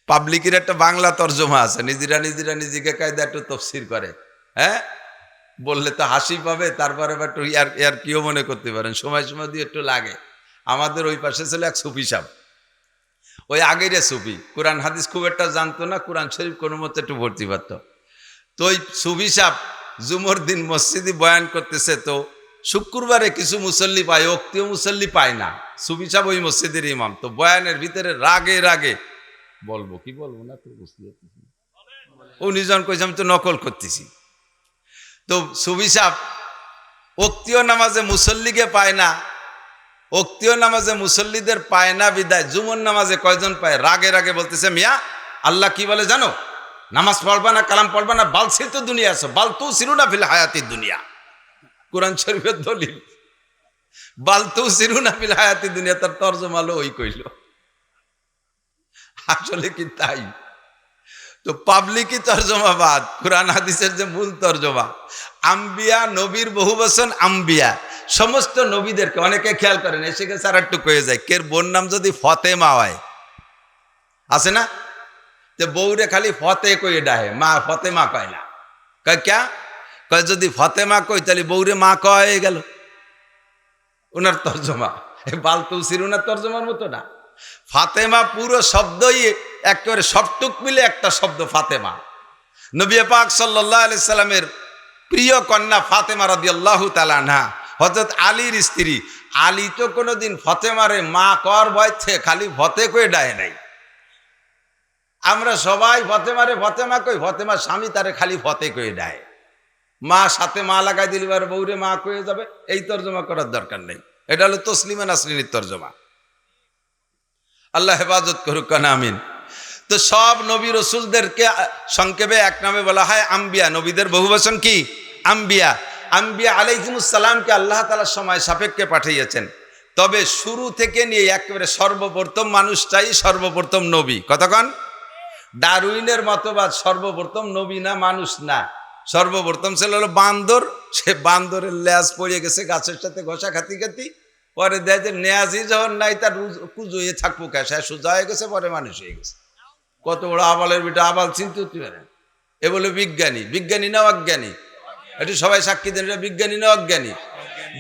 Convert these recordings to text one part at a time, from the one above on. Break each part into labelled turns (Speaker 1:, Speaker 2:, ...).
Speaker 1: পাবলিকের একটা বাংলা তর্জমা আছে, নিজেরা নিজেকে কায়দা একটু তফসির করে। হ্যাঁ, বললে তো হাসি পাবে, তারপরে একটু ইয়ার কিও মনে করতে পারেন, সময় দিয়ে একটু লাগে। আমাদের ওই পাশে ছিল এক সুফি সাহেব, ওই আগের সুফি, কোরআন হাদিস খুব একটা জানতো না, কোরআন শরীফ কোনো মতো একটু ভর্তি পারত। তো ওই সুফি সাহেব জুমর দিন মসজিদে বয়ান করতেছে, তো শুক্রবারে কিছু মুসল্লি পায়, অক্তীয় মুসল্লি পায় না। সুফি সাহেব ওই মসজিদের ইমাম, তো বয়ানের ভিতরে রাগে বলবো কি বলবো না তো বুঝতে পারতেছি, উনি যখন কইছে আমি তো নকল করতেছি। তো সুফি সাহেব অক্তীয় নামাজে মুসল্লিকে পায় না, অক্তীয় নামাজে মুসল্লিদের পায় না বিদায় জুমর নামাজে কয়জন পায়, রাগে বলতেছে, মিয়া আল্লাহ কি বলে জানো, নামাজ পড়বা না, কালাম পড়বা না, বাল ছিল তো দুনিয়া আছো, বাল তু সিরুনা ফিল হায়াতিদ দুনিয়া, কোরআন শরীফের দলিল, বাল তু সিরুনা ফিল হায়াতিদ দুনিয়া, তার তরজমা হলো ওই কইল। আসলে কি তাই? তো পাবলিকই তর্জমা বাদ, কোরআন হাদিসের যে মূল তর্জমা। আম্বিয়া, নবীর বহু বচন আম্বিয়া, সমস্ত নবীদেরকে, অনেকে খেয়াল করেন, এসে গেছে আর একটু কয়ে যায়, কের বোন নাম যদি ফতেমা হয়, আছে না, যে বউরে খালি ফতে কয়ে ডাহে, মা ফতেমা কয় না, কয় ক্যা, কয় যদি ফতেমা কই তাহলে বউরে মা কয়ে গেল। ওনার তর্জমা বালতু সিরুনার তর্জমার মতো না। ফাতেমা পুরো শব্দই একেবারে সবটুক মিলে একটা শব্দ ফাতেমা। নবী পাক সাল্লাল্লাহু আলাইহি সাল্লামের প্রিয় কন্যা ফাতেমা রাদিয়াল্লাহু তাআলা আনহা, হযরত আলীর স্ত্রী। আলী তো কোনোদিন ফতেমারে মা কর ভয়তে খালি ফতে কয়ে ডাহে নাই। আমরা সবাই ফতেমারে ফতেমা কই, ফতেমার স্বামী তারে খালি ফতে কয়ে ডাহে, মা সাথে মা লাগাই দিলে আর বউরে মা কয়ে যাবে, এই তর্জমা করার দরকার নেই। এটা হলো তসলিমা নাসরিনের তর্জমা। আল্লাহ হেফাজত করুক, কানা আমিন। তো সব নবী রসুলদেরকে সংক্ষেপে এক নামে বলা হয় আম্বিয়া, নবীদের বহুবচন কি আম্বিয়া। আম্বিয়া আলাইহিমুস সালামকে আল্লাহ তাআলা সময় সাপেক্ষে পাঠিয়েছেন, তবে শুরু থেকে নিয়ে একেবারে সর্বপ্রথম মানুষটাই সর্বপ্রথম নবী। কতক্ষণ ডারউইনের মতবাদ, সর্বপ্রথম নবী না মানুষ না, সর্বপ্রথম ছিল হলো বান্দর। সে বান্দরের লেজ পড়ে গেছে গাছের সাথে ঘষা খাতি, পরে দেয় যে নেয়াজি যখন নাই তার কুজো হয়ে থাকবো সে সোজা হয়ে গেছে, পরে মানুষ হয়ে গেছে। কত বড় আবালের বেটা, আবাল চিনতে পারে। এ বলে বিজ্ঞানী না অজ্ঞানী, একটু সবাই সাক্ষী দেন, এটা বিজ্ঞানী না অজ্ঞানী?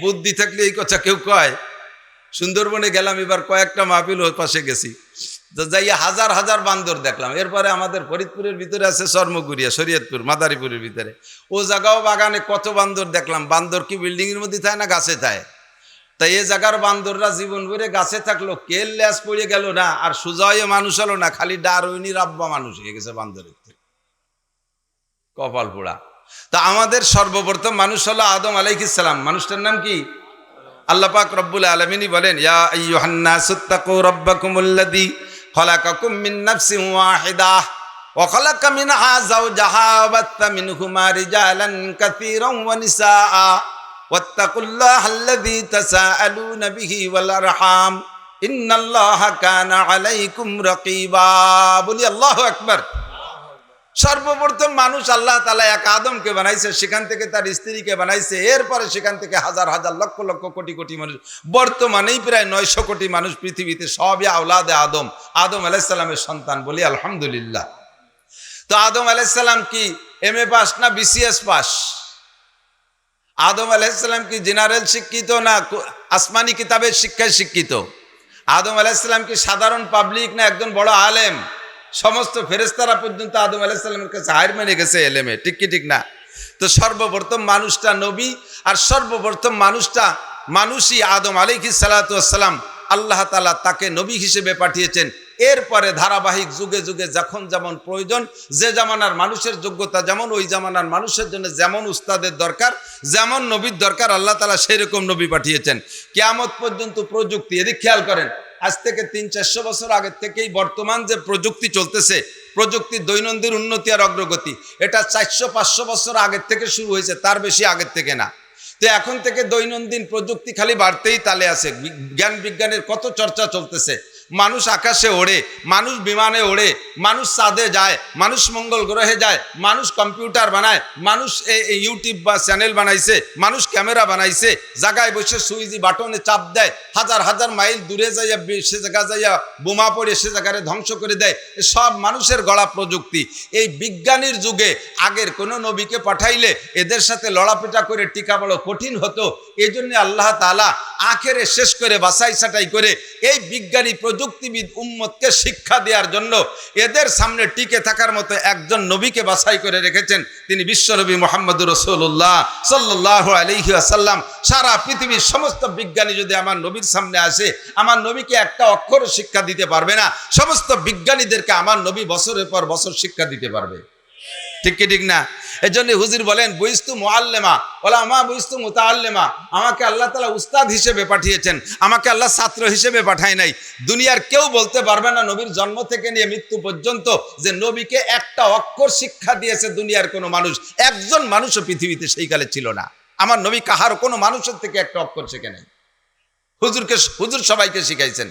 Speaker 1: বুদ্ধি থাকলে এই কথা কেউ কয়? সুন্দরবনে গেলাম এবার, কয়েকটা মাহফিল ওর পাশে গেছি, তো যাইয়া হাজার বান্দর দেখলাম। এরপরে আমাদের ফরিদপুরের ভিতরে আছে চর্মগুড়িয়া, শরীয়তপুর, মাদারীপুরের ভিতরে, ও জায়গাও বাগানে কত বান্দর দেখলাম। বান্দর কি বিল্ডিং এর মধ্যে থাকে না গাছে থাকে? তাই এ জায়গার বান্দররা জীবন ভরে গাছে থাকলো, কেল ল্যাস পড়ে গেল না, আর সোজা হয়ে মানুষ হলো না, খালি ডারউইনি রাব্বা মানুষ হয়ে গেছে বান্দরের থেকে। কপাল পোড়া। তা আমাদের সর্বপ্রথম মানুষ হলো আদম আলাইহিস সালাম। মানুষটার নাম কি? আল্লাহ পাক রব্বুল আলামিনই বলেন, ইয়া আইয়ুহান নাসুত্তাকু রাব্বাকুমুল্লাযী খালাকাকুম মিন নাফসিন ওয়াহিদাহ ওয়া খালাকা মিনহা যাওজাহা ওয়া বাত্তা মিনহুমা রিজালান কাসীরান ওয়া নিসাআ ওয়াত্তাকুল্লাহাল্লাযী তাসাআলুনা বিহি ওয়াল আরহাম ইন্নাল্লাহা কানা আলাইকুম রাকীবা। বলি আল্লাহু আকবার। সর্বপ্রথম মানুষ আল্লাহ তাআলা এক আদমকে বানাইছে, সেখান থেকে তার স্ত্রীকে বানাইছে, এরপরে সেখান থেকে হাজার লক্ষ কোটি মানুষ, বর্তমানেই প্রায় 900 কোটি মানুষ পৃথিবীতে, সবই আওলাদে আদম, আদম আলাইহিস সালামের সন্তান। বলি আলহামদুলিল্লাহ। তো আদম আলাইহিস সালাম কি MA পাস না BCS পাস? আদম আলাইহিস সালাম কি জেনারেল শিক্ষিত না আসমানি কিতাবের শিক্ষায় শিক্ষিত? আদম আলাইহিস সালাম কি সাধারণ পাবলিক না একজন বড় আলেম? সমস্ত ফেরেশতারা পর্যন্ত আদম আলাইহিস সালামের কাছে হার মেনে গেছে এলেমে, ঠিক কি ঠিক না? তো সর্বপ্রথম মানুষটা নবী, আর সর্বপ্রথম মানুষই আদম আলাইহিস সালাতু ওয়াস সালাম। আল্লাহ তাআলা তাকে নবী হিসেবে পাঠিয়েছেন। এরপরে ধারাবাহিক যুগে যখন যেমন প্রয়োজন, যে জামানার মানুষের যোগ্যতা যেমন, ওই জামানার মানুষের জন্য যেমন উস্তাদের দরকার, যেমন নবীর দরকার, আল্লাহ তাআলা সেরকম নবী পাঠিয়েছেন। কিয়ামত পর্যন্ত প্রযুক্তি, এদিক খেয়াল করেন, আজ থেকে 300-400 বছর আগের থেকেই বর্তমান যে প্রযুক্তি চলতেছে, প্রযুক্তির দৈনন্দিন উন্নতি আর অগ্রগতি, এটা 400-500 বছর আগের থেকে শুরু হয়েছে, তার বেশি আগের থেকে না। তো এখন থেকে দৈনন্দিন প্রযুক্তি খালি বাড়তেই তালে আছে। জ্ঞান বিজ্ঞানের কত চর্চা চলতেছে, মানুষ আকাশে ওড়ে, মানুষ বিমানে ওড়ে, মানুষ চাঁদে যায়, মানুষ মঙ্গল গ্রহে যায়, মানুষ কম্পিউটার বানায়, মানুষ ইউটিউব বা চ্যানেল বানাইছে, মানুষ ক্যামেরা বানাইছে, জায়গায় বসে সুইচি বাটনে চাপ দেয়, হাজার হাজার মাইল দূরে যাইয়া সে জায়গা যাইয়া বোমা পড়ে সে জায়গায় ধ্বংস করে দেয়। সব মানুষের গড়া প্রযুক্তি। এই বিজ্ঞানীর যুগে আগের কোনো নবীকে পাঠাইলে এদের সাথে লড়াপেটা করে টিকা বড় কঠিন হতো। এই জন্য আল্লাহ তাআলা আখেরে শেষ করে বাছাই ছাঁটাই করে এই বিজ্ঞানী প্রযুক্তিবিদ উম্মতকে শিক্ষা দেওয়ার জন্য এদের সামনে টিকে থাকার মতো একজন নবীকে বাছাই করে রেখেছেন। তিনি বিশ্বনবী মুহাম্মদুর রাসূলুল্লাহ সাল্লাল্লাহু আলাইহি ওয়াসাল্লাম। সারা পৃথিবীর সমস্ত বিজ্ঞানী যদি আমার নবীর সামনে আসে, আমার নবীকে একটা অক্ষর শিক্ষা দিতে পারবে না। সমস্ত বিজ্ঞানীদেরকে আমার নবী বছরের পর বছর শিক্ষা দিতে পারবে। ঠিক কি ঠিক না? এজন্য হুজুর বলেন বুইস্তু মুআল্লিমা ওয়ালা মা বুইস্তু মুতাআল্লিমা। আমাকে আল্লাহ তাআলা উস্তাদ হিসেবে পাঠিয়েছেন, আমাকে আল্লাহ ছাত্র হিসেবে পাঠায় নাই। দুনিয়ার কেউ বলতে পারবে না নবীর জন্ম থেকে নিয়ে মৃত্যু পর্যন্ত যে নবীকে একটা অক্ষর শিক্ষা দিয়েছে দুনিয়ার কোনো মানুষ। একজন মানুষও পৃথিবীতে সেই কালে ছিল না। আমার নবী কাহার কোনো মানুষের থেকে একটা অক্ষর শেখে নাই। হুজুর সবাইকে শিখাইছেন।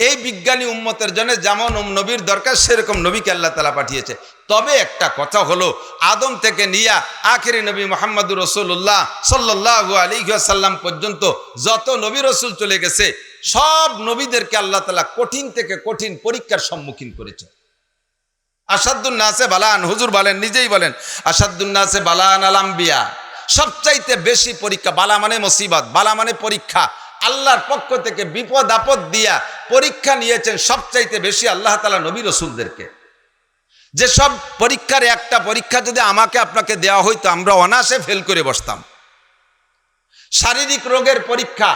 Speaker 1: এই বিজ্ঞানী উম্মতের জন্য যেমন নবীর দরকার সেরকম নবীকে আল্লাহ তাআলা পাঠিয়েছে। তবে একটা কথা হলো, আদম থেকে নিয়ে আখেরি নবী মুহাম্মদুর রাসূলুল্লাহ সাল্লাল্লাহু আলাইহি ওয়াসাল্লাম পর্যন্ত যত নবী রাসূল চলে গেছে সব নবীদেরকে আল্লাহ তাআলা কঠিন থেকে কঠিন পরীক্ষার সম্মুখীন করেছে। আসাদুন নাসে বালান, হুজুর বলেন, নিজেই বলেন, আসাদুন নাসে বালান আল আম্বিয়া। সবচাইতে বেশি পরীক্ষা, বালা মানে মুসিবত, বালা মানে পরীক্ষা। আল্লাহর পক্ষ থেকে বিপদ আপদ দিয়া পরীক্ষা নিয়েছেন সবচাইতে বেশি আল্লাহ তাআলা নবী রাসূলদেরকে। যে সব পরীক্ষার একটা পরীক্ষা যদি আমাকে আপনাকে দেওয়া হইতো আমরা অনায়াসে ফেল করে বসতাম। শারীরিক রোগের পরীক্ষা,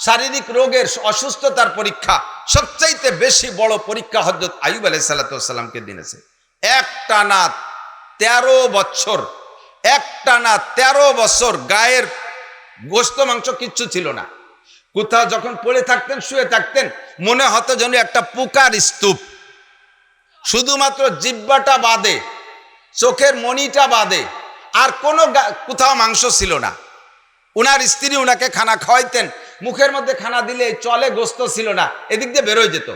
Speaker 1: শারীরিক রোগের অসুস্থতার পরীক্ষা, সবচাইতে বেশি বড় পরীক্ষা হযরত আইয়ুব আলাইহিস সালাতু ওয়াস সালামকে দিয়েছে। একটানা 13 বছর, একটানা 13 বছর গায়ের গোশত মাংস কিচ্ছু ছিল না। কোথাও যখন পড়ে থাকতেন, শুয়ে থাকতেন, মনে হতো যেন একটা পোকার স্তূপ। শুধুমাত্র জিহ্বাটা বাদে, চোখের মণিটা বাদে আর কোনো কোথাও মাংস ছিল না। উনার স্ত্রী উনাকে খানা খাওয়াইতেন, মুখের মধ্যে খানা দিলে চলে, গোস্ত ছিল না, এদিক দিয়ে বেরোয় যেত।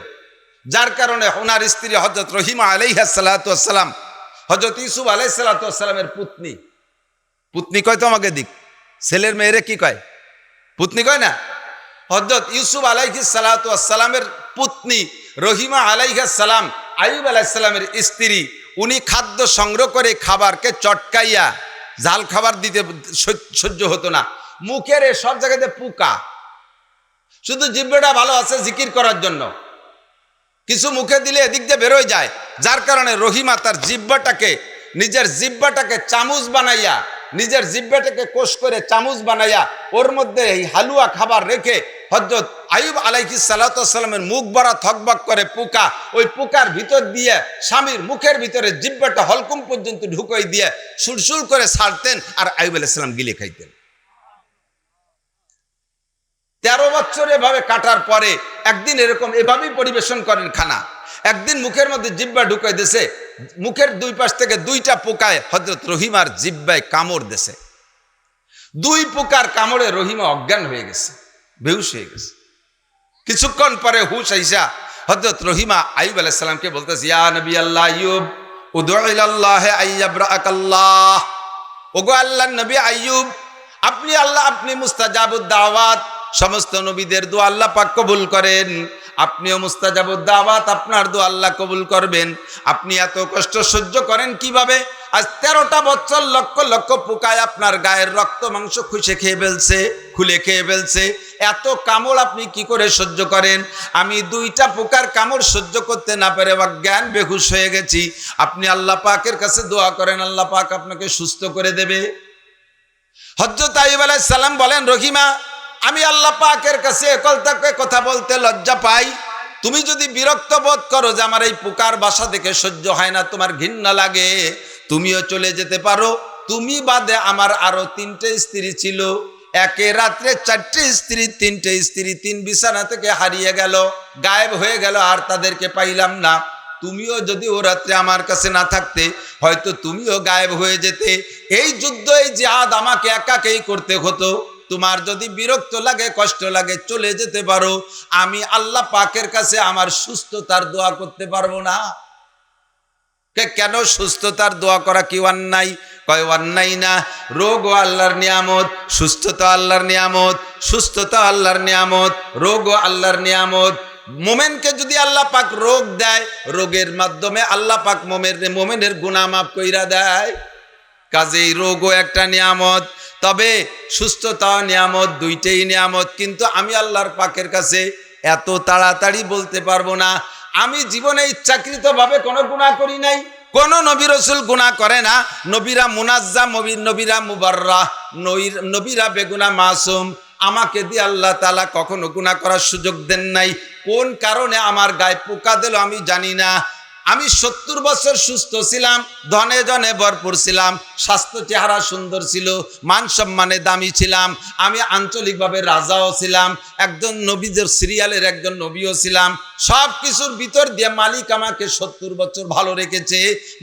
Speaker 1: যার কারণে ওনার স্ত্রী হযরত রহিমা আলাইহিস সালাতু ওয়াস সালাম, হযরত ইউসুফ আলাইহিস সালাতু ওয়াস সালামের পুতনি, পুতনি কয় তো আমাকে দিক, ছেলের মেয়েরে কি কয়? পুতনি কয় না? হযরত ইউসুফ আলাইহিস সালাতু ওয়াস সালামের পুতনি রহিমা আলাইহিস সালাম, আইয়ুব আলাইহিস সালামের স্ত্রী, উনি খাদ্য সংগ্রহ করে খাবারকে চটকাইয়া, ঝাল খাবার দিতে সহ্য হতো না। মুখের সব জায়গাতে পোকা, শুধু জিহ্বাটা ভালো আছে জিকির করার জন্য, কিছু মুখে দিলে এদিক দিয়ে বেরোয় যায়। যার কারণে রহিমা তার জিহ্বাটাকে, নিজের জিহ্বাটাকে চামচ বানাইয়া, নিজের জিহ্বাটাকে কোষ করে চামচ বানাইয়া ওর মধ্যে এই হালুয়া খাবার রেখে হযরত আইয়ুব আলাইহিস সালাতু ওয়াস সালামের মুখ ভরা থকবক করে পোকা, ওই পোকার ভিতর দিয়ে স্বামীর মুখের ভিতরে জিহ্বাটা হলকুম পর্যন্ত ঢুকাই দিয়ে সুরসুর করে ছাড়তেন আর আইয়ুব আলাইহিস সালাম গিলে খাইতেন। 13 বছর এভাবে কাটার পরে একদিন এরকম এভাবেই পরিবেশন করেন খানা। একদিন মুখের মধ্যে জিহ্বা ঢুকাই দিয়েছে, মুখের দুই পাশ থেকে 2টা পোকায় হযরত রহিমার জিহ্বায় কামড় দিয়েছে। 2 পোকার কামড়ে রহিমা অজ্ঞান হয়ে গেছে, বেহুশ হয়ে গেছে। কিছুক্ষণ পরে হুশ আইসা হযরত রহিমা আইয়ুব আলাইহিস সালামকে বলতেছে, ইয়া নবী আল্লাহ আইয়ুব উদউ ইলাল্লাহি আইয়াবরাকাল্লাহ। ওগো আল্লাহর নবী আইয়ুব, আপনি আল্লাহ, আপনি মুস্তাজাবুদ দাওয়াত, সমস্ত নবীদের দোয়া আল্লাহ পাক কবুল করেন। আপনিও মুস্তাজাবুদ দাওয়াত, আপনার দোয়া আল্লাহ কবুল করবেন। আপনি এত কষ্ট সহ্য করেন কিভাবে? আজ 13টা বছর লক্ষ লক্ষ পোকায় আপনার গায়ের রক্ত মাংস খুশে খেয়ে ফেলছে, খুলে খেয়ে ফেলছে। এত কামড় আপনি কি করে সহ্য করেন? আমি 2টা পোকার কামড় সহ্য করতে না পেরে অজ্ঞান বেহুশ হয়ে গেছি। আপনি আল্লাহ পাকের কাছে দোয়া করেন, আল্লাহ পাক আপনাকে সুস্থ করে দেবে। হযরত আইয়ুব আলাইহিস সালাম বলেন, রহিমা, আমি আল্লাহ পাকের কাছে কথা বলতে লজ্জা পাই। তুমি যদি বিরক্ত বোধ করো যে আমার এই পোকার বাসা থেকে সহ্য হয় না, তোমার ঘৃণা লাগে, তুমিও চলে যেতে পারো। তুমি বাদে আমার আরো 3টে স্ত্রী ছিল, একে রাত্রে 4টে স্ত্রী, 3টে স্ত্রী 3 বিছানা থেকে হারিয়ে গেল, গায়েব হয়ে গেল, আর তাদেরকে পাইলাম না। তুমিও যদি ও রাত্রে আমার কাছে না থাকতে হয়তো তুমিও গায়েব হয়ে যেতে। এই যুদ্ধ, এই জিহাদ আমাকে একাকেই করতে হতো, তোমার যদি বিরক্ত লাগে, কষ্ট লাগে, চলে যেতে পারো। আমি আল্লাহ পাকের কাছে আমার সুস্থতার দোয়া করতে পারবো না? কেন? সুস্থতার দোয়া করা কি অন্যায়? কয় অন্যায় না। রোগ ও আল্লাহর নিয়ামত, সুস্থতা আল্লাহর নিয়ামত, সুস্থতা আল্লাহর নিয়ামত, রোগ ও আল্লাহর নিয়ামত। মোমেনকে যদি আল্লাহ পাক রোগ দেয়, রোগের মাধ্যমে আল্লাহ পাক মোমেনের গুনাহ মাফ কইরা দেয়। কাজেই রোগও একটা নিয়ামত, তবে সুস্থতা নিয়ামত, দুইটাই নিয়ামত। কিন্তু আমি আল্লাহর পাকের কাছে এত তাড়াতাড়ি বলতে পারবো না। আমি জীবনে ইচ্ছাকৃতভাবে কোনো গুনাহ করি নাই। কোন নবী রাসূল গুনাহ করে না। নবীরা মুনাজ্জাম, নবীরা মুবাররাহ, নবীরা বেগুনাহ মাসুম। আমাকে দিয়ে আল্লাহ তাআলা কখনো গুনাহ করার সুযোগ দেন নাই। কোন কারণে আমার গায়ে পোকা দিল আমি জানি না। আমি 70 বছর সুস্থ ছিলাম, ধনে জনে ভরপুর ছিলাম, স্বাস্থ্য চেহারা সুন্দর ছিল, মান সম্মানে দামি ছিলাম, আমি আঞ্চলিকভাবে রাজাও ছিলাম, একজন নবীদের সিরিয়ালের একজন নবীও ছিলাম। সব কিছুর ভিতর দিয়ে মালিক আমাকে 70 বছর ভালো রেখেছে।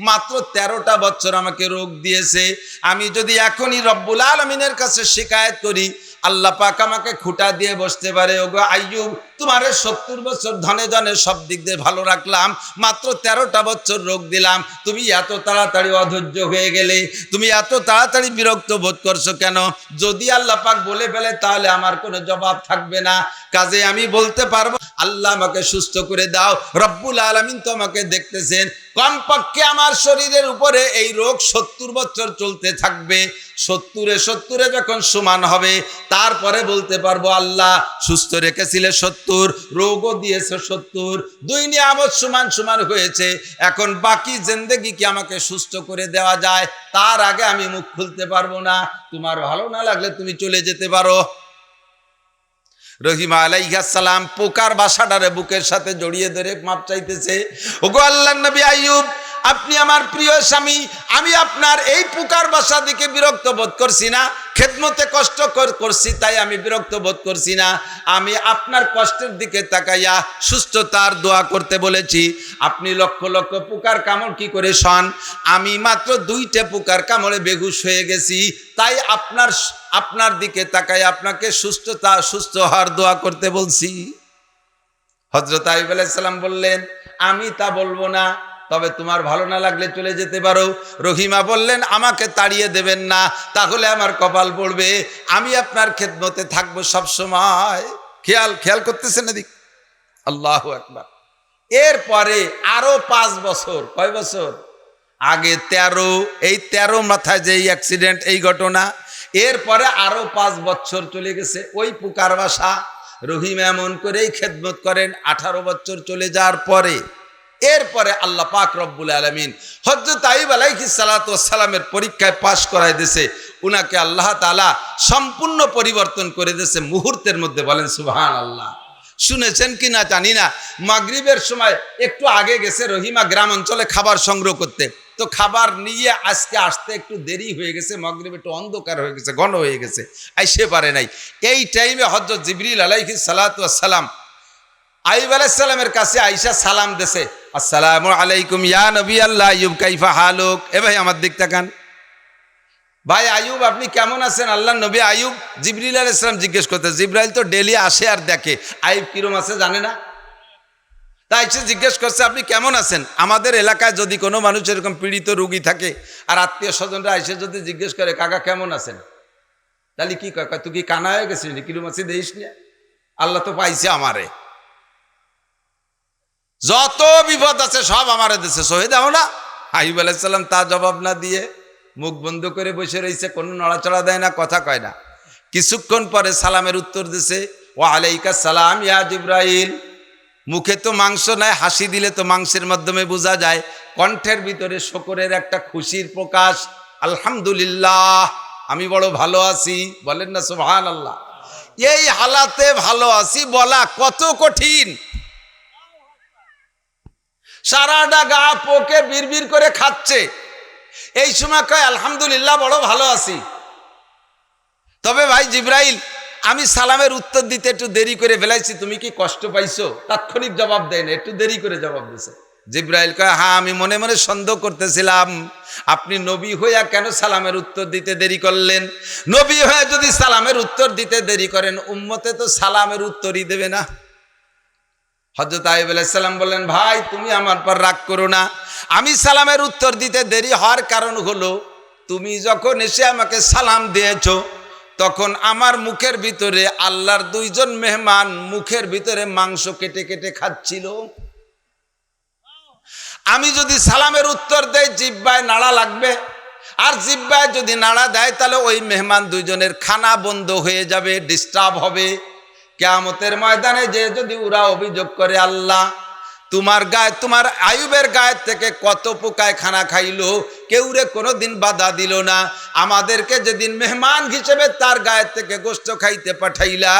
Speaker 1: মাত্র 13টা বছর আমাকে রোগ দিয়েছে। আমি যদি এখনই রব্বুল আলামিনের কাছে শিকায়েত করি, আল্লাহ পাক আমাকে খুঁটা দিয়ে বসতে পারে, ওগো আইয়ুব, তোমারে 70 বছর ধনে জনে সব দিক দিয়ে ভালো রাখলাম, মাত্র 13টা বছর রোগ দিলাম, তুমি এত তাড়াতাড়ি অধৈর্য হয়ে গেলে, তুমি এত তাড়াতাড়ি বিরক্ত বোধ করছো কেন? যদি আল্লাহ পাক বলে ফেলে তাহলে আমার কোনো জবাব থাকবে না। কাজে আমি বলতে পারবো, আল্লাহ আমাকে সুস্থ করে দাও। রব্বুল আলামিন তো আমাকে দেখতেছেন। কমপক্ষে আমার শরীরের উপরে এই রোগ 70 বছর চলতে থাকবে। 70-এ যখন সমান হবে, তারপরে বলতে পারবো আল্লাহ সুস্থ রেখেছিলে 70, রোগও দিয়েছে 70, দুই নিয়ামত সমান সমান হয়েছে। এখন বাকি জিন্দেগি কি আমাকে সুস্থ করে দেওয়া যায়? তার আগে আমি মুখ খুলতে পারবো না। তোমার ভালো না লাগলে তুমি চলে যেতে পারো। রহিমা আলাইহিস সালাম পোকার বাসাটারে বুকের সাথে জড়িয়ে ধরে মাপ চাইতেছে, ওগো আল্লাহর নবী আইয়ুব, আপনি আমার প্রিয় স্বামী, আমি আপনার এই পোকার বাসা দিকে বিরক্ত বোধ করছি না, খেদমতে কষ্ট করছি তাই আমি বিরক্ত বোধ করছি না। আমি আপনার কষ্টের দিকে তাকাইয়া সুস্থতার দোয়া করতে বলেছি। আপনি লক্ষ লক্ষ পোকার কামড় কি করে সন? আমি মাত্র 2টে পোকার কামড়ে বেহুশ হয়ে গেছি, তাই আপনার দিকে তাকাই আপনাকে সুস্থ হওয়ার দোয়া করতে বলছি। হযরত আইয়ুব আলাইহিস সালাম বললেন, আমি তা বলবো না, তবে তোমার ভালো না লাগলে চলে যেতে পারো। রহিমা বললেন, আমাকে তাড়িয়ে দেবেন না, তাহলে আমার কপাল পড়বে, আমি আপনার খেদমতে থাকবো সব সময়। খেয়াল করতেছেন এদিক? আল্লাহু আকবার। এরপরে আরো 5 বছর, কয় বছর আগে? 13। এই 13 মাথায় যে অ্যাক্সিডেন্ট, এই ঘটনা, এরপরে আরো 5 বছর চলে গেছে ওই পোকার বাসা। রহিম এমন করেই খেদমত করেন 18 বছর চলে যাওয়ার পরে। এরপরে আল্লাহ পাক রব্বুল আলামিন হযরত আইয়ুব আলাইহিস সালাতু ওয়াস সালামের পরীক্ষায় পাশ করায় দিয়েছে। উনাকে আল্লাহ তাআলা সম্পূর্ণ পরিবর্তন করে দিয়েছে মুহূর্তের মধ্যে। বলেন সুবহানাল্লাহ। শুনেছেন কি না জানি না, মাগরিবের সময় একটু আগে গেছে রহিমা গ্রাম অঞ্চলে খাবার সংগ্রহ করতে। তো খাবার নিয়ে আজকে আসতে একটু দেরি হয়ে গেছে, মাগরিব একটু অন্ধকার হয়ে গেছে, ঘন হয়ে গেছে, আইসে পারে নাই। এই টাইমে হযরত জিবরিল আলাইহিস সালাতু ওয়াস সালাম আইয়ুব আলাইহিস সালামের কাছে আইসা সালাম দেছে, আসসালামু আলাইকুম ইয়া নবী আল্লাহ আইয়ুব কাইফা হালুক। এ ভাই আমার দিক তাকান। ভাই আইয়ুব আপনি কেমন আছেন? আল্লাহ নবী আইয়ুব জিবরিল আলাইহিস সালাম জিজ্ঞেস করতে, জিবরাইল তো ডেলি আসে আর দেখে আইয়ুব কিরম আছে জানে না, তাই সে জিজ্ঞেস করছে আপনি কেমন আছেন। আমাদের এলাকায় যদি কোনো মানুষ এরকম পীড়িত রোগী থাকে আর আত্মীয় স্বজনরা এসে যদি জিজ্ঞেস করে কাকা কেমন আছেন, তাহলে কি কয়? তুই কি কানা হয়ে গেছিস, কিরম আছে দেখিস না, আল্লাহ তো পাইছে আমারে, যত বিপদ আছে সব আমারে দেশে সহে দাও না। আইয়ুব আলাইহিস সালাম তা জবাব না দিয়ে মুখ বন্ধ করে বসে রয়েছে, কোনো নড়াচড়া দেয় না, কথা কয় না। কিছুক্ষণ পরে সালামের উত্তর দিছে, ওয়া আলাইকাস সালাম ইয়া জিবরাইল। মুখে তো মাংস নাই, হাসি দিলে তো মাংসের মাধ্যমে বোঝা যায়, কণ্ঠের ভিতরে শকরের একটা খুশির প্রকাশ। আলহামদুলিল্লাহ, আমি বড় ভালো আছি। বলেন না সুবহানাল্লাহ। এই হালাতে ভালো আছি বলা কত কঠিন। সারাটা গা পোকে বিড়বিড় করে খাচ্ছে, এই সময় কয় আলহামদুলিল্লাহ বড় ভালো আছি। তবে ভাই জিবরাইল, আমি সালামের উত্তর দিতে একটু দেরি করে ফেলাইছি, তুমি কি কষ্ট পাইছো? তাৎক্ষণিক জবাব দেয় না, একটু দেরি করে জবাব দিছে। জিব্রাইল কয়, হ্যাঁ আমি মনে মনে সন্দেহ করতেছিলাম আপনি নবী হইয়া কেন সালামের উত্তর দিতে দেরি করলেন। নবী হয়ে যদি সালামের উত্তর দিতে দেরি করেন উম্মতে তো সালামের উত্তরই দেবে না। হযরত আইয়ুব আলাইহিস সালাম বললেন, ভাই তুমি আমার পর রাগ করো না, আমি সালামের উত্তর দিতে দেরি হওয়ার কারণ হলো তুমি যখন এসে আমাকে সালাম দিয়েছো তখন আমার মুখের ভিতরে আল্লাহর দুইজন মেহমান মুখের ভিতরে মাংস কেটে কেটে খাচ্ছিল। আমি যদি সালামের উত্তর দেই জিহ্বায় নাড়া লাগবে, আর জিহ্বায় যদি নাড়া দেয় তাহলে ওই মেহমান দুইজনের খানা বন্ধ হয়ে যাবে, ডিস্টার্ব হবে। কিয়ামতের ময়দানে যে যদি ওরা অভিযোগ করে, আল্লাহ তোমার গায়ে, তোমার আইয়ুবের গায়ের থেকে কত পোকায় খানা খাইলো, কেউ রে কোনোদিন বাধা দিল না, আমাদেরকে যেদিন মেহমান হিসেবে তার গায়ের থেকে গোশত খাইতে পাঠাইলা,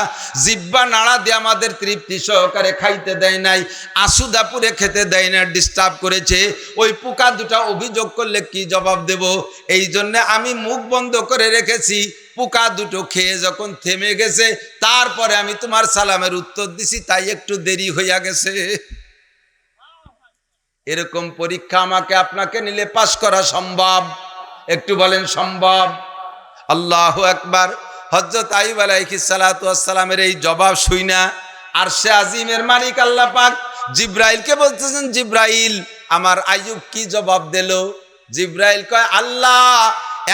Speaker 1: জিহ্বা নাড়া দিয়ে আমাদের তৃপ্তি সহকারে খাইতে দেয় নাই, আসুদাপুরে খেতে দেয় না, ডিস্টার্ব করেছে, ওই পোকা দুটা অভিযোগ করলে কি জবাব দেব? এই জন্য আমি মুখ বন্ধ করে রেখেছি। পোকা দুটো খেয়ে যখন থেমে গেছে তারপরে আমি তোমার সালামের উত্তর দিছি, তাই একটু দেরি হইয়া গেছে। এরকম পরীক্ষা আমাকে আপনাকে নিলে পাশ করা সম্ভব? একটু বলেন সম্ভব? আল্লাহু আকবার। হযরত আইয়ুব আলাইহিস সালাতু ওয়াস সালামের এই জবাব শুইনা আরশে আজিমের মালিক আল্লাহ পাক জিব্রাইলকে বলতেছেন, জিব্রাইল আমার আইয়ুব কি জবাব দিল? জিব্রাইল কয়, আল্লাহ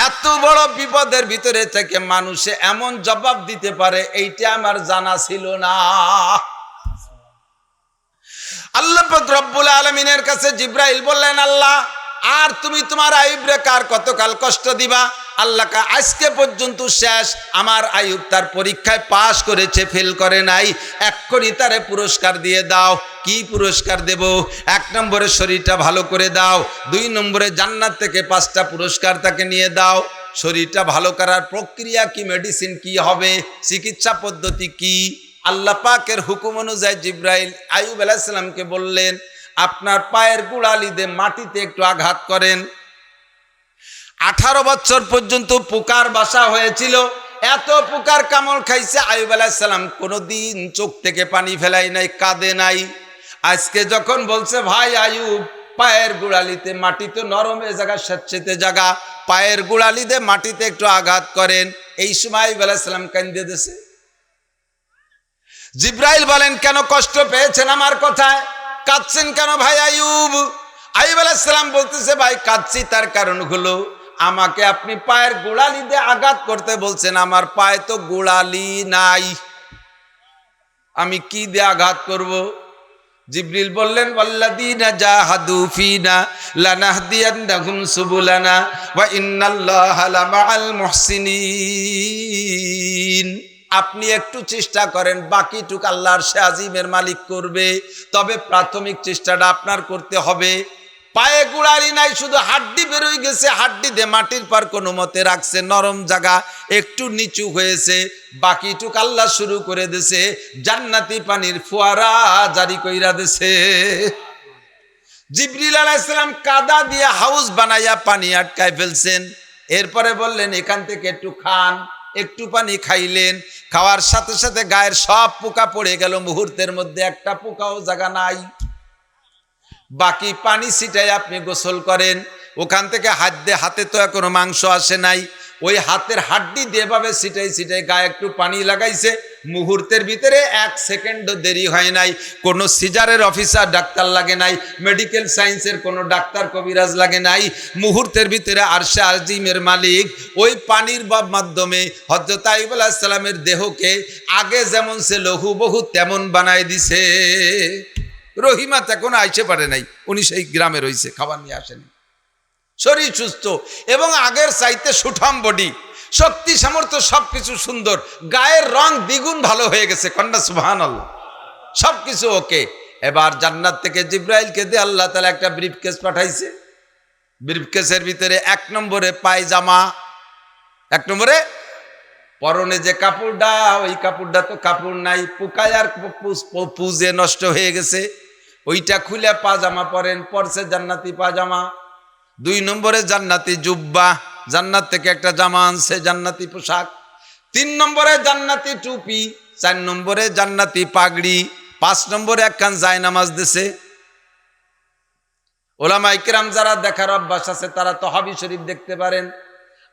Speaker 1: এত বড় বিপদের ভিতরে থেকে মানুষে এমন জবাব দিতে পারে এইটা আমার জানা ছিল না। আল্লাহ পাক রব্বুল আলামিনের কাছে জিব্রাইল বললেন, আল্লাহ আর তুমি তোমার আইয়ুবরে কার কতকাল কষ্ট দিবা? আল্লাহ কা আজকে পর্যন্ত শেষ, আমার আইয়ুব তার পরীক্ষায় পাশ করেছে, ফেল করে নাই, এক্ষুনি তারে পুরস্কার দিয়ে দাও। কি পুরস্কার দেব? 1 নম্বরে শরীরটা ভালো করে দাও, 2 নম্বরে জান্নাত থেকে 5টা পুরস্কার তাকে নিয়ে দাও। শরীরটা ভালো করার প্রক্রিয়া কি, মেডিসিন কি হবে, চিকিৎসা পদ্ধতি কি? আল্লাহ পাকের হুকুম অনুযায়ী জিব্রাইল আইয়ুব আলাইহিস সালামকে বললেন, আপনার পায়ের গোড়ালি দিয়ে মাটিতে একটু আঘাত করেন। 18 বছর পর্যন্ত পোকার বাসা হয়েছিল, এত পোকার কামড় খাইছে। আইয়ুব আলাইহিস সালাম কোনোদিন চোখ থেকে পানি ফেলাই নাই, কাঁদে নাই। আজকে যখন বলছে, ভাই আইয়ুব পায়ের গোড়ালিতে, মাটি তো নরম, এ জায়গা স্বেচ্ছেতে জায়গা, পায়ের গোড়ালিতে মাটিতে একটু আঘাত করেন, এই সময় আইয়ুব আলাইহিস সালাম কাঁদে দিয়েছে। জিব্রাইল বলেন, কেন কষ্ট পেয়েছেন আমার কথায়, কাঁদছেন কেন ভাই আইয়ুব? আইয়ুব আলাইহিস সালাম বলতেছে, ভাই কাঁদছি তার কারণ হলো আমাকে আপনি পায়ের গোড়ালি দিয়ে আঘাত করতে বলছেন, আমার পায়ে তো গোড়ালি নাই, আমি কি দিয়ে আঘাত করব? জিবরিল বললেন, ওয়াল্লাযীনা জাহাদু ফীনা লানাহদিয়ান্নাহুম সুবুলানা ওয়া ইন্নাল্লাহা লামাআল মুহসিনিন। আপনি একটু চেষ্টা করেন, বাকিটুক আল্লাহর আজিমের মালিক করবে, তবে প্রাথমিক চেষ্টাটা আপনার করতে হবে। পায়ে গোড়ালি নাই, শুধু হাড্ডি বেরোয় গেছে, হাড্ডি দিয়ে মাটির পর কোনো মতে রাখছে, নরম জায়গা একটু নিচু হয়েছে, বাকিটুক আল্লাহ শুরু করে দিয়েছে, জান্নাতি পানির ফোয়ারা জারি কইরা দিয়েছে। জিবরিল আলাইহিস সালাম কাদা দিয়ে হাউস বানাইয়া পানি আটকায় ফেলছেন। এরপরে বললেন, এখান থেকে একটু খান। একটু পানি খাইলেন, খাওয়ার সাথে সাথে গায়ের সব পোকা পড়ে গেল, মুহূর্তের মধ্যে একটা পোকাও জায়গা নাই। বাকি পানি ছিটাই আপনি গোসল করেন, ওখান থেকে হাতে তো এখনো মাংস আসে নাই, ওই হাতের হাড্ডি দিয়ে ভাবে ছিটাই ছিটাই গায়ে একটু পানি লাগাইছে, মুহূর্তের ভিতরে 1 সেকেন্ডও দেরি হয় নাই। কোনো সিজারের অফিসার ডাক্তার লাগে নাই, মেডিকেল সায়েন্সের কোনো ডাক্তার কবিরাজ লাগে নাই, মুহূর্তের ভিতরে আরশে আজিমের মালিক ওই পানির মাধ্যমে হযরত আইয়ুব আলাইহিস সালামের দেহকে আগে যেমন ছিল হুবহু তেমন বানাই দিছে। রহিমা তখন আইসে পারে নাই, উনি সেই গ্রামে রয়েছে, খাবার নিয়ে আসেনি, শরীর সুস্থ এবং আগের চাইতে সুঠাম বডি, শক্তি সামর্থ্য সবকিছু সুন্দর, গায়ের রং দ্বিগুণ ভালো হয়ে গেছে, কন্যা সুবহানাল্লাহ, সবকিছু ওকে। এবার জান্নাত থেকে জিব্রাইলকে দিয়ে আল্লাহ তাআলা একটা ব্রিফকেস পাঠাইছে। ব্রিফকেসের ভিতরে 1 নম্বরে পায়জামা, 1 নম্বরে পরনে যে কাপড়টা, ওই কাপড়টা তো কাপড় নাই, পোকায় আর পুজে নষ্ট হয়ে গেছে, ওইটা খুলে পাজামা পরেন, পরছে জান্নাতি পাজামা। 2 নম্বরে জান্নাতি জুব্বা, জান্নাত থেকে একটা জামা আনছে, জান্নাতি পোশাক। 3 নম্বরে জান্নাতি টুপি, 4 নম্বরে জান্নাতি পাগড়ি, 5 নম্বরে একখান জায়নামাজ দিছে। ওলামা ইকরাম যারা দেখার অভ্যাস আছে তারা তহাবি শরীফ দেখতে পারেন।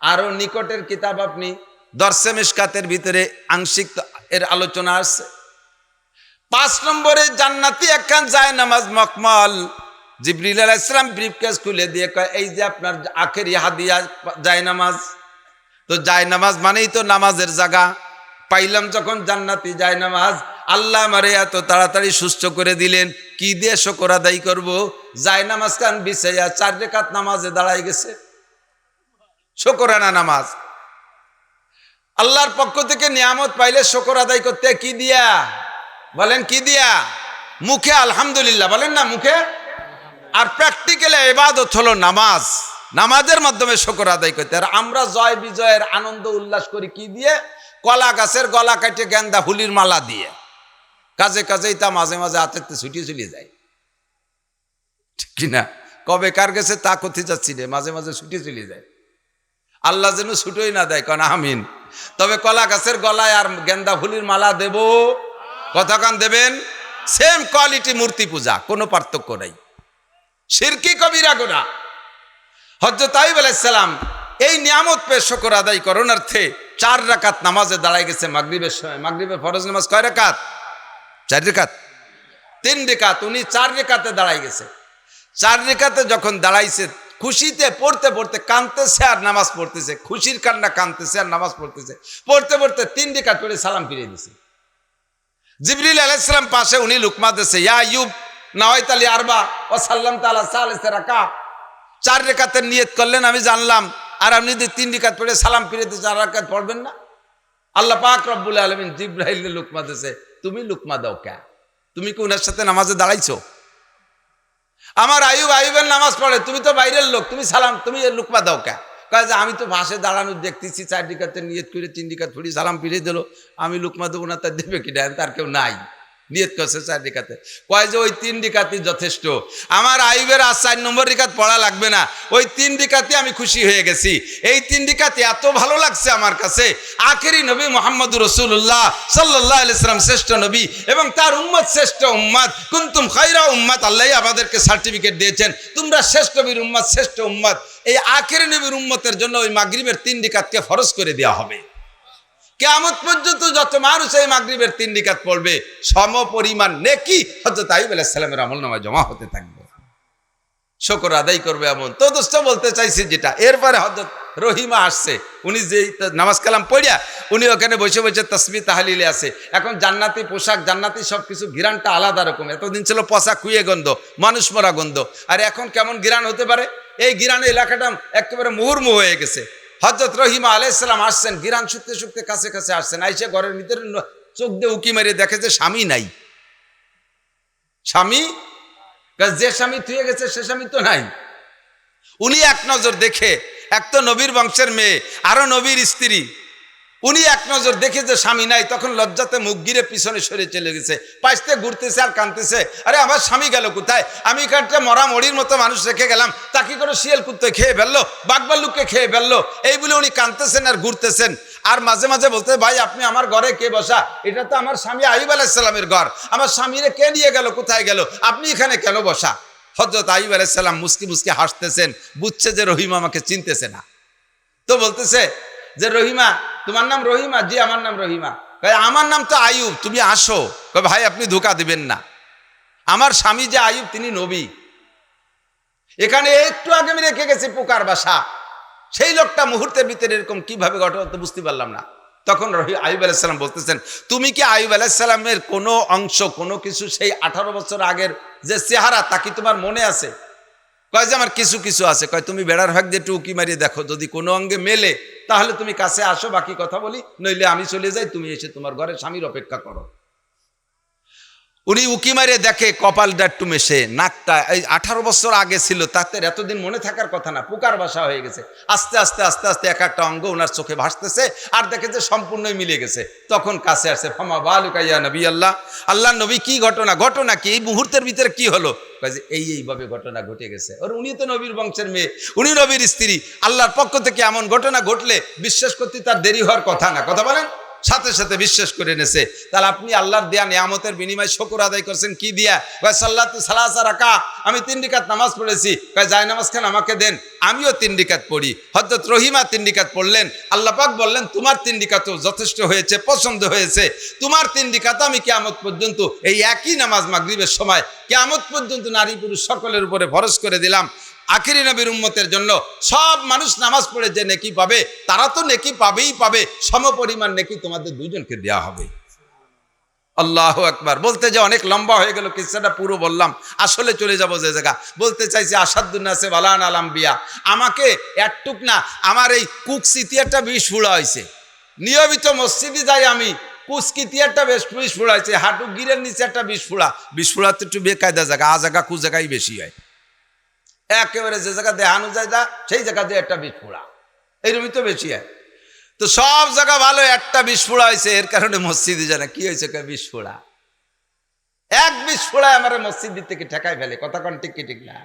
Speaker 1: আরো নিকটের কিতাব আপনি দরসে মিশকাতের ভিতরে আংশিক এর আলোচনা আছে। 5 নম্বরে জান্নাতি একখান জায়নামাজ মখমল। জিবরিল আলাইহিস সালাম ব্রিফকেস খুলে দিয়ে কয় এই যে আপনার আখেরি হাদিয়া জায়নামাজ। তো জায়নামাজ মানেই তো নামাজের জায়গা। পাইলাম যখন জান্নাতি জায়নামাজ, আল্লাহ আমারে এত তাড়াতাড়ি সুস্থ করে দিলেন, কি দিয়ে শুকর আদায় করব? জায়নামাজ কান বিছাইয়া 4 রাকাত নামাজে দাঁড়াই গেছে, শুকরানা নামাজ। আল্লাহর পক্ষ থেকে নিয়ামত পাইলে শুকর আদায় করতে কি দিয়া? বলেন কি দিয়া? মুখে আলহামদুলিল্লাহ বলেন না, মুখে। আর প্র্যাকটিক্যালি ইবাদত হলো নামাজ। নামাজের মাধ্যমে শুকর আদায় করতে। আর আমরা জয় বিজয়ের আনন্দ উল্লাস করি কি দিয়ে? কলা গাছের গলা কাটে গেন্দা ফুলির মালা দিয়ে। কাজে কাজেই তা মাঝে মাঝে হাতের ছুটিয়ে চলে যায়, ঠিক কিনা? কবে কার গেছে তা কোথায় যাচ্ছি রে, মাঝে মাঝে ছুটিয়ে চলে যায়। আল্লাহ যেন ছুটোই না দেয়, কারণ আমিন। তবে কলা গাছের গলায় আর গেন্দা ফুলির মালা দেব, কতক্ষণ দেবেন? সেম কোয়ালিটি মূর্তি পূজা, কোনো পার্থক্য নাই। শিরকি কবিরা গুনাহ। হযরত আইয়ুব আলাইহিস সালাম এই নিয়ামত পেয়ে শুকর আদায় করণার্থে 4 রাকাত নামাজে দাঁড়ায় গেছে মাগরিবের সময়। মাগরিবের ফরজ নামাজ কয় রাকাত? 4 রাকাত। 3 রাকাত উনি 4 রাকাতে দাঁড়ায় গেছে। 4 রাকাতে যখন দাঁড়াইছে, খুশিতে পড়তে পড়তে কাঁদতেছে আর নামাজ পড়তেছে, খুশির কান্না কাঁদতেছে আর নামাজ পড়তেছে। পড়তে পড়তে 3 রাকাত পড়ে সালাম ফিরিয়ে দিছে। জিবরিল আলাইহিস সালাম পাশে, উনি লুকমা দিছে, ইয়া আইয়ুব নাওয়াইতা লি আরবা ওয়া সাল্লামতা আলা সালিসি রাকাত। 4 রাকাতের নিয়ত করলেন আমি জানলাম, আর আপনি যদি 3 রাকাত পড়ে সালাম ফিরিয়ে দিয়ে 4 রাকাত পড়বেন না? আল্লাহ পাক রব্বুল আলামিন জিবরাইল লুকমা দিছে, তুমি লুকমা দাও কে? তুমি কি উনার সাথে নামাজে দাঁড়াইছো? আমার আইয়ুবের নামাজ পড়ে, তুমি তো বাইরের লোক, তুমি সালাম, তুমি লুকমা দাও কে? কয় যে আমি তো পাশে দাঁড়ানো দেখতেছি, 4 রাকাতের নিয়ত করে 3 রাকাত পড়ি সালাম ফিরিয়ে দিল, আমি লুকমা দেবো না, তার দেবে কি? তার কেউ নাই, নিয়ত করছে 4 রাকাতে। কয় যে ওই 3 রাকাতই যথেষ্ট, আমার আইয়ুবের আর 4 নম্বর রাকাত পড়া লাগবে না, ওই 3 রাকাতে আমি খুশি হয়ে গেছি। এই 3 রাকাতে এত ভালো লাগছে আমার কাছে। আখেরি নবী মুহাম্মদুর রাসূলুল্লাহ সাল্লাল্লাহু আলাইহি ওয়াসাল্লাম শ্রেষ্ঠ নবী এবং তার উম্মত শ্রেষ্ঠ উম্মত। কুনতুম খায়রা উম্মত, আল্লাহ আমাদেরকে সার্টিফিকেট দিয়েছেন, তোমরা শ্রেষ্ঠ নবীর উম্মত, শ্রেষ্ঠ উম্মত। এই আখেরি নবীর উম্মতের জন্য ওই মাগরিবের 3 রাকাতকে ফরজ করে দেওয়া হবে। কিয়ামত পর্যন্ত যত মানুষ এই মাগরিবের 3 রাকাত পড়বে, সম পরিমাণ নেকি হযরত আইয়ুব আলাইহিস সালামের আমলনামায় জমা হতে থাকবে। শুকর আদায় করবে এমন। তো দোস্ত বলতে চাইছি যেটা, এরপরে হযরত রহিমা আসছে, উনি যে নামাজ কালাম পড়িয়া উনি ওখানে বসে বসে তাসবিহ তাহলিলে আছে। এখন জান্নাতি পোশাক, জান্নাতি সবকিছু, ঘিরানটা আলাদা রকম। এতদিন ছিল পচা খুঁয়ে গন্ধ, মানুষ মরা গন্ধ, আর এখন কেমন ঘিরান হতে পারে? এই ঘিরানে এলাকাটা একেবারে মুহুর্মুহ হয়ে গেছে। হযরত রহিমা আলাইহিস সালাম আসছেন, ঘিরান শুকতে শুকতে কাছে কাছে আসছেন। আইসা ঘরের ভিতরে চোখ দিয়ে উকি মেরে দেখে যে স্বামী নাই। স্বামী, যে স্বামী থুয়ে গেছে সে স্বামী তো নাই। উনি এক নজর দেখে, এক তো নবীর বংশের মেয়ে, আরো নবীর স্ত্রী, উনি এক নজর দেখে যে স্বামী নাই, তখন লজ্জাতে মুখ গিরে পিছনে সরে চলে গেছে। পাইতে ঘুরতেছে আর কাঁদতেছে, আরে আমার স্বামী গেল কোথায়? আমি এখানটা মরা মরির মতো মানুষ রেখে গেলাম, তাকে করে শিয়াল কুত্তে খেয়ে ফেললো, বাঘবাল্লুককে খেয়ে ফেললো, এই বলে উনি কাঁদতেছেন আর ঘুরতেছেন। আর মাঝে মাঝে বলতে, ভাই আপনি আমার ঘরে কে বসা? এটা তো আমার স্বামী আইয়ুব আলাইহিস সালামের ঘর, আমার স্বামীরে কে নিয়ে গেল, কোথায় গেল? আপনি এখানে কেন বসা? হযরত আইয়ুব আলাইহিস সালাম মুস্কি মুস্কি হাসতেছেন, বুঝছে যে রহিমা আমাকে চিনতেছে না। তো বলতেছে যে রহিমা, তোমার নাম রহিমা? জি আমার নাম রহিমা। আমার নাম তো আইয়ুব, তুমি আসো। ভাই আপনি ধোঁকা দিবেন না, আমার স্বামী যে আইয়ুব তিনি নবী। এখানে একটু আগে আমি রেখে গেছি পোকার বাসা, সেই লোকটা মুহূর্তের ভিতরে এরকম কিভাবে ঘটনা তো বুঝতে পারলাম না। তখন আইয়ুব আলাইহিস সালাম বলতেছেন, তুমি কি আইয়ুব আলাইহিস সালামের কোনো অংশ, কোনো কিছু, সেই 18 বছর আগের যে চেহারা তা কি তোমার মনে আছে? কয় যে আমার কিছু কিছু আছে। কয় তুমি বেড়ার ভাগ দিয়ে একটু উকি মারিয়ে দেখো, যদি কোনো অঙ্গে মেলে তাহলে তুমি কাছে আসো, বাকি কথা বলি, নইলে আমি চলে যাই, তুমি এসে তোমার ঘরে স্বামীর অপেক্ষা করো। উনি উকি মারিয়ে দেখে কপালটা একটু মেশে, নাকটা এই 18 বছর আগে ছিল, তাতে এতদিন মনে থাকার কথা না, পোকার বাসা হয়ে গেছে। আস্তে আস্তে আস্তে আস্তে এক একটা অঙ্গ ওনার চোখে ভাসতেছে, আর দেখে যে সম্পূর্ণই মিলে গেছে। তখন কাছে আসে, ফামা বালুকা ইয়া নবী আল্লাহ, আল্লাহ নবী কি ঘটনা, ঘটনা কি, এই মুহূর্তের ভিতরে কি হলো? এইভাবে ঘটনা ঘটে গেছে। আর উনি তো নবীর বংশের মেয়ে, উনি নবীর স্ত্রী, আল্লাহর পক্ষ থেকে এমন ঘটনা ঘটলে বিশ্বাস করতে তার দেরি হওয়ার কথা না। কথা বলেন, সাথে সাথে বিশ্বাস করে এনেছে। তাহলে আপনি আল্লাহর দেয়া নিয়ামতের বিনিময়ে শুকর আদায় করছেন কি দিয়া? কয় সাল্লাতু সালাসা রাকাত, আমি 3 রাকাত নামাজ পড়েছি। কয় যায় নামাজ খান আমাকে দেন, আমিও 3 রাকাত পড়ি। হযরত রহিমা 3 রাকাত পড়লেন। আল্লাহ পাক বললেন তোমার 3 রাকাতও যথেষ্ট হয়েছে, পছন্দ হয়েছে। তোমার 3 রাকাত আমি কিয়ামত পর্যন্ত এই একই নামাজ মাগরিবের সময় কিয়ামত পর্যন্ত নারী পুরুষ সকলের উপরে ফরজ করে দিলাম। আখিরি নবীর উম্মতের জন্য সব মানুষ নামাজ পড়ে যে নেকি পাবে, তারা তো নেকি পাবেই পাবে, সমপরিমাণ নেকি তোমাদের দুইজনকে দেওয়া হবে। আল্লাহু আকবার। বলতে যে অনেক লম্বা হয়ে গেল, কিসসাটা পুরো বললাম, আসলে চলে যাব যে জায়গা। বলতে চাইছি আসাদুন নাসে বালান আল আম্বিয়া, আমাকে একটুক না আমার এই কুকসি তিয়ারটা 20 ফুড়া হয়েছে। নিয়মিত মসজিদে যাই আমি, কুচকি তিয়ারটা বেশ 20 ফুড়া হয়েছে, হাঁটু গিরের নিচে একটা 20 ফুড়া। 20 ফুড়া তো একটু বেকায়দা জায়গা, আ জায়গা কু জায়গায় বেশি হয়। একেবারে যে জায়গা দেহানো যায় যা সেই জায়গা দিয়ে একটা 20 ফুড়া, এইরকমই তো বেশি হয়। তো সব জায়গা ভালো, একটা 20 ফুড়া হয়েছে, এর কারণে মসজিদে যায় না। কি হয়েছে? 20 ফুড়া। 20 ফুড়ায় আমার মসজিদ থেকে ঠেকাই ফেলে। কথা কোন ঠিক কি ঠিক না?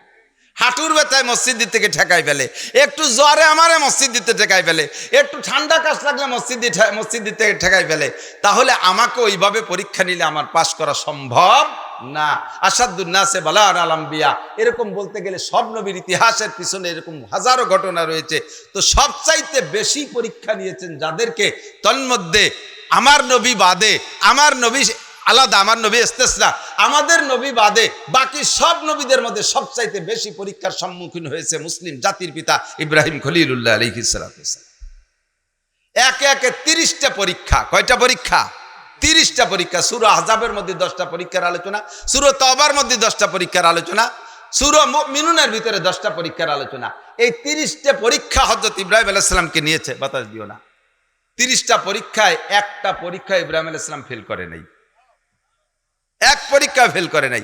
Speaker 1: হাঁটুর ব্যথায় মসজিদ থেকে ঠেকাই ফেলে, একটু জ্বরে আমারে মসজিদ দিতে ঠেকাই ফেলে, একটু ঠান্ডা কাশ লাগলে মসজিদ দিতে ঠেকাই ফেলে। তাহলে আমাকে ওইভাবে পরীক্ষা নিলে আমার পাশ করা সম্ভব না। আসাদুন নাসে বালান আল আম্বিয়া, এরকম বলতে গেলে সব নবীর ইতিহাসের পিছনে এরকম হাজারো ঘটনা রয়েছে। তো সবচাইতে বেশি পরীক্ষা নিয়েছেন যাদেরকে, তন্মধ্যে আমার নবী বাদে, আমার নবী আলাদা, আমার নবী ইস্তেসনা, আমাদের নবী বাদে বাকি সব নবীদের মধ্যে সবচাইতে বেশি পরীক্ষার সম্মুখীন হয়েছে মুসলিম জাতির পিতা ইব্রাহিম খলিলুল্লাহ আলাইহিস সালাতু ওয়াস সালাম। একে একে 30টা পরীক্ষা। কয়টা পরীক্ষা? 30টা পরীক্ষা। সূরা আহজাবের মধ্যে 10টা পরীক্ষার আলোচনা, সূরা তওবার মধ্যে 10টা পরীক্ষার আলোচনা, সূরা মুমিনুনের ভিতরে 10টা পরীক্ষার আলোচনা। এই 30টা পরীক্ষা হযরত ইব্রাহিম আলাইহিস সালামকে নিয়েছে। বাতাস দিও না। 30টা পরীক্ষায় একটা পরীক্ষা ইব্রাহিম আলাইহিস সালাম ফেল করে নাই, এক পরীক্ষা ফেল করে নাই।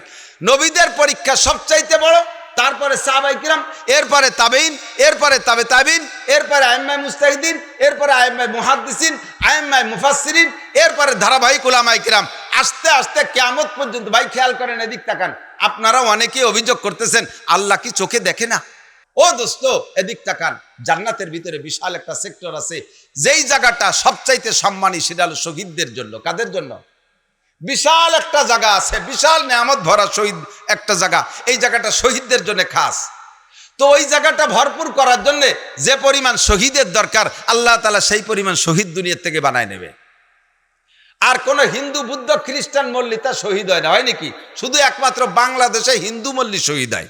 Speaker 1: নবীদের পরীক্ষা সবচাইতে বড়, তারপরে সাহাবায়ে কিরাম, এরপরে তাবেঈন, এরপরে তাবে তাবেঈন, এরপরে আইম্মায়ে মুজতাহিদিন, এরপরে আইম্মায়ে মুহাদ্দিসিন, আইম্মায়ে মুফাসসিরিন, এরপরে ধারাবাহিক উলামায়ে কিরাম, আস্তে আস্তে কিয়ামত পর্যন্ত। ভাই খেয়াল করেন, এদিক তাকান। আপনারা অনেকেই অভিযোগ করতেছেন আল্লাহ কি চোখে দেখে না? ও দোস্ত এদিক তাকান, জান্নাতের ভিতরে বিশাল একটা সেক্টর আছে, যেই জায়গাটা সবচাইতে সম্মানী, সেটা হলো শহীদদের জন্য। কাদের জন্য? বিশাল একটা জায়গা আছে, বিশাল নিয়ামত ভরা শহীদ একটা জায়গা। এই জায়গাটা শহীদদের জন্য খাস। তো ওই জায়গাটা ভরপুর করার জন্য যে পরিমাণ শহীদের দরকার, আল্লাহ তাআলা সেই পরিমাণ শহীদ দুনিয়ার থেকে বানায় নেবে। আর কোন হিন্দু, বুদ্ধ, খ্রিস্টান মল্লি তা শহীদ হয় না, হয় নাকি? শুধু একমাত্র বাংলাদেশে হিন্দু মল্লি শহীদ হয়।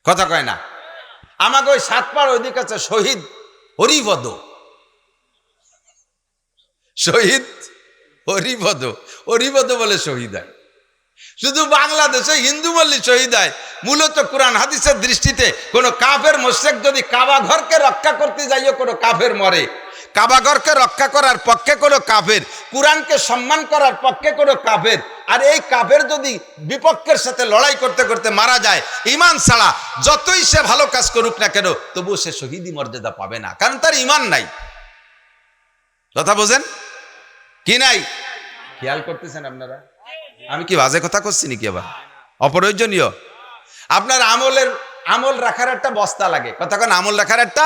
Speaker 1: কথা কয় না? আমাকে ওই সাতপাড় ওইদিকে আছে শহীদ হরিপদ, শহীদ হরিপদ, হরিপদ বলে শহীদ হয়। শুধু বাংলাদেশে হিন্দু মল্লি শহীদ হয়। মূলত কোরআন হাদিসের দৃষ্টিতে কোনো কাফের মুশরিক যদি কাবা ঘরকে রক্ষা করতে যাইও কোনো কাফের মরে, কাবা ঘরকে রক্ষা করার পক্ষে কোনো কাফের, কোরআনকে সম্মান করার পক্ষে কোনো কাফের, আর এই কাফের যদি বিপক্ষের সাথে লড়াই করতে করতে মারা যায়, ঈমান ছাড়া যতই সে ভালো কাজ করুক না কেন, তবুও সে শহীদি মর্যাদা পাবে না, কারণ তার ঈমান নাই। কথা বোঝেন কি নাই? খেয়াল করতেছেন আপনারা? আমি কি বাজে কথা করছি নাকি? আবার অপ্রয়োজনীয়। আপনার আমল রাখার একটা বস্তা লাগে। কতক্ষণ আমল রাখার একটা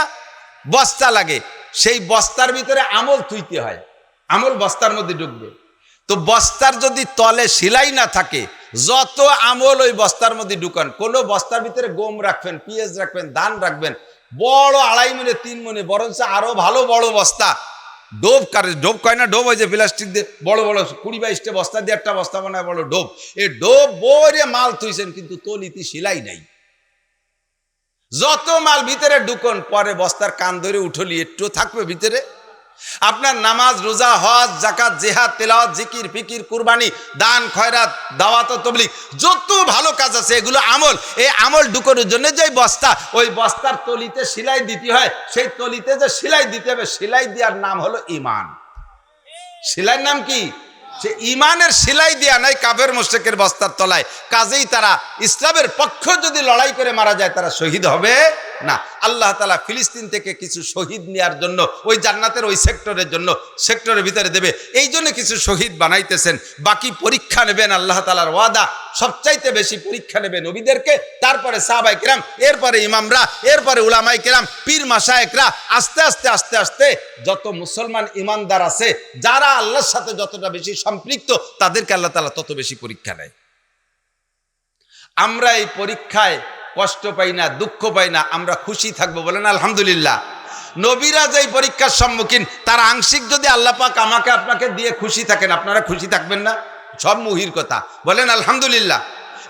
Speaker 1: বস্তা লাগে, সেই বস্তার ভিতরে আমল তুইতে হয়, আমল বস্তার মধ্যে ঢুকবে। তো বস্তার যদি তলে সেলাই না থাকে, যত আমল ওই বস্তার মধ্যে ঢুকান, কোন বস্তার ভিতরে গম রাখবেন, পেঁয়াজ রাখবেন, ধান রাখবেন, বড় 2.5 মণে 3 মণে, বরঞ্চ আরো ভালো বড় বস্তা, ডোব কারে, ডোব কয় না, ডোব, ওই যে প্লাস্টিক দিয়ে বড় বড় 20-22টা বস্তা দিয়ে একটা বস্তা বানায় বড় ডোব। এই ডোব বরে মাল তুইছেন, কিন্তু তলিতে সেলাই নাই। যত মাল ভিতরে ঢুকন, পরে বস্তার কান ধরে উঠলি, একটু থাকবে ভিতরে। আপনার নামাজ, রোজা, হজ, যাকাত, জিহাদ, তেলাওয়াত, জিকির, ফিকির, কুরবানি, দান, খয়রাত, দাওয়াত ও তাবলীগ, যত ভালো কাজ আছে এগুলো আমল। এই আমল ঢুকানোর জন্য যে বস্তা, ওই বস্তার তলিতে সেলাই দিতে হয়। সেই তলিতে যে সেলাই দিতে হবে, সেলাই দেওয়ার নাম হলো ঈমান। সেলাইয়ের নাম কি? সে ঈমানের সেলাই দেয়া নাই কাফের মুশরিকের বস্তার তলায়। কাজেই তারা ইসলামের পক্ষ যদি লড়াই করে মারা যায়, তারা শহীদ হবে না, আল্লাহ তাআলা ফিলিস্তিন থেকে কিছু শহীদ নেওয়ার জন্য ওই জান্নাতের ওই সেক্টরের জন্য সেক্টরের ভিতরে দেবে, এই জন্য কিছু শহীদ বানাইতেছেন। বাকি পরীক্ষা নেবেন আল্লাহ তাআলার ওয়াদা, সবচাইতে বেশি পরীক্ষা নেবে নবীদেরকে, তারপরে সাহাবায়ে কেরাম, এরপরে ইমামরা, এরপরে উলামায়ে কেরাম, পীর মাশায়েখরা, আস্তে আস্তে আস্তে আস্তে যত মুসলমান ইমানদার আছে যারা আল্লাহর সাথে যতটা বেশি সম্পৃক্ত তাদেরকে আল্লাহ তাআলা তত বেশি পরীক্ষা নেয়। আমরা এই পরীক্ষায় কষ্ট পাই না, দুঃখ পাই না, আমরা খুশি থাকবো, বলেন আলহামদুলিল্লাহ। নবীরা যেই পরীক্ষার সম্মুখীন তার আংশিক যদি আল্লাহ পাক আমাকে আপনাকে দিয়ে খুশি থাকেন, আপনারা খুশি থাকবেন না? সব মুহির কথা, বলেন আলহামদুলিল্লাহ,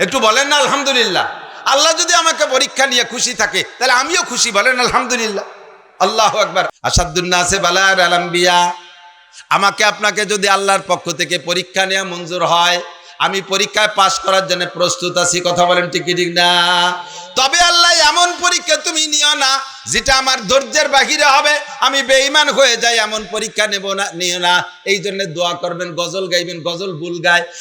Speaker 1: একটু বলেন না আলহামদুলিল্লাহ। আল্লাহ যদি আমাকে পরীক্ষা নিয়ে খুশি থাকে তাহলে আমিও খুশি, বলেন আলহামদুলিল্লাহ। আল্লাহু আকবার। আসাদুন নাসে বালার আল আম্বিয়া, আমাকে আপনাকে যদি আল্লাহর পক্ষ থেকে পরীক্ষা নেওয়া মঞ্জুর হয়, আমি পরীক্ষায় পাশ করার জন্য প্রস্তুত আছি, কথা বলেন ঠিক কি ঠিক না? তবে আল্লাহ এমন পরীক্ষা তুমি নিও না যেটা আমার ধৈর্যের বাহিরে হবে, আমি বেঈমান হয়ে যাই, এমন পরীক্ষা নেব না, নিও না। এই জন্য দোয়া করবেন, গজল গাইবেন, গজল ভুল গায়।